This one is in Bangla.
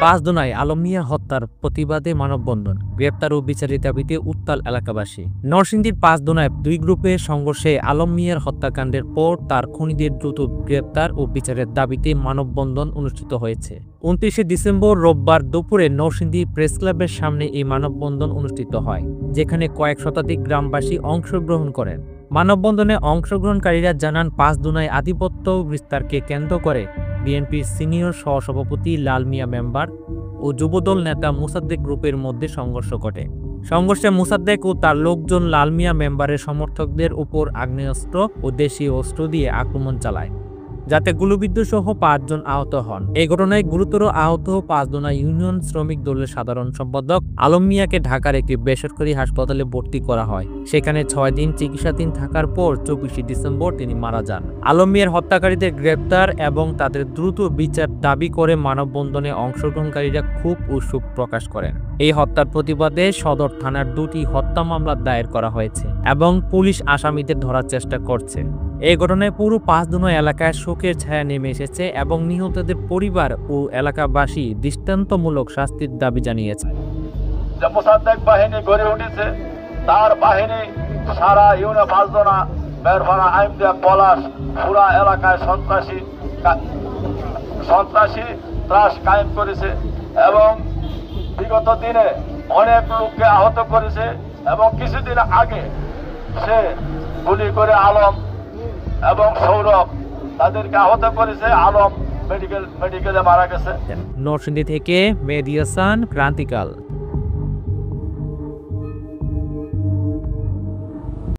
পাঁচদোনায় আলম মিয়া হত্যার প্রতিবাদে মানববন্ধন, গ্রেপ্তার ও বিচারের দাবিতে উত্তাল এলাকাবাসী। নরসিংদীর পাঁচদোনায় দুই গ্রুপের সংঘর্ষে আলম মিয়ার হত্যাকাণ্ডের পর তার খুনিদের দ্রুত গ্রেপ্তার ও বিচারের দাবিতে মানববন্ধন অনুষ্ঠিত হয়েছে। 29শে ডিসেম্বর রোববার দুপুরে নরসিংদী প্রেস ক্লাবের সামনে এই মানববন্ধন অনুষ্ঠিত হয়, যেখানে কয়েক শতাধিক গ্রামবাসী অংশগ্রহণ করেন। মানববন্ধনে অংশগ্রহণকারীরা জানান, পাঁচদোনায় আধিপত্য বিস্তারকে কেন্দ্র করে বিএনপির সিনিয়র সহসভাপতি লাল মিয়া মেম্বার ও যুবদল নেতা মোসাদ্দেক গ্রুপের মধ্যে সংঘর্ষ ঘটে। সংঘর্ষে মোসাদ্দেক ও তার লোকজন লাল মিয়া মেম্বারের সমর্থকদের উপর আগ্নেয়াস্ত্র ও দেশীয় অস্ত্র দিয়ে আক্রমণ চালায়, যাতে গুলিবিদ্ধ সহ 5 জন আহত হন। এই ঘটনায় গুরুতর আহত পাঁচদোনা ইউনিয়ন শ্রমিক দলের সাধারণ সম্পাদক আলম মিয়াকে ঢাকার একটি বেসরকারি হাসপাতালে ভর্তি করা হয়। সেখানে 6 দিন চিকিৎসাধীন থাকার পর 24শে ডিসেম্বর তিনি মারা যান। আলম মিয়ার হত্যাকারীদের গ্রেপ্তার এবং তাদের দ্রুত বিচার দাবি করে মানববন্ধনে অংশগ্রহণকারীরা ক্ষোভ ও শোক প্রকাশ করেন। এই হত্যার প্রতিবাদে সদর থানার 2টি হত্যা মামলা দায়ের করা হয়েছে এবং পুলিশ আসামিদের ধরার চেষ্টা করছে। এই ঘটনায় পুরো পাঁচদোনা এলাকায় শোকের ছায়া নেমে এসেছে এবং নিহতদের পরিবার ও এলাকাবাসী দৃষ্টান্তমূলক শাস্তির দাবি জানিয়েছে। যে মোসাদ্দেক বাহিনী গড়ে উঠেছে, তার বাহিনী সারা ইউনিয়ন পাঁচদোনা, মেরফানা, আইমদিয়া, পলাশ পুরা এলাকায় সন্ত্রাসী ত্রাস কায়েম করেছে এবং বিগত দিনে অনেক লোককে আহত করেছে এবং কিছুদিন আগে সে গুলি করে আলম এবং সৌরভ তাদেরকে আহত করেছে। আলম মেডিকেলে মারা গেছে। নরসিংদী থেকে মেহেদী হাসান, ক্রান্তিকাল।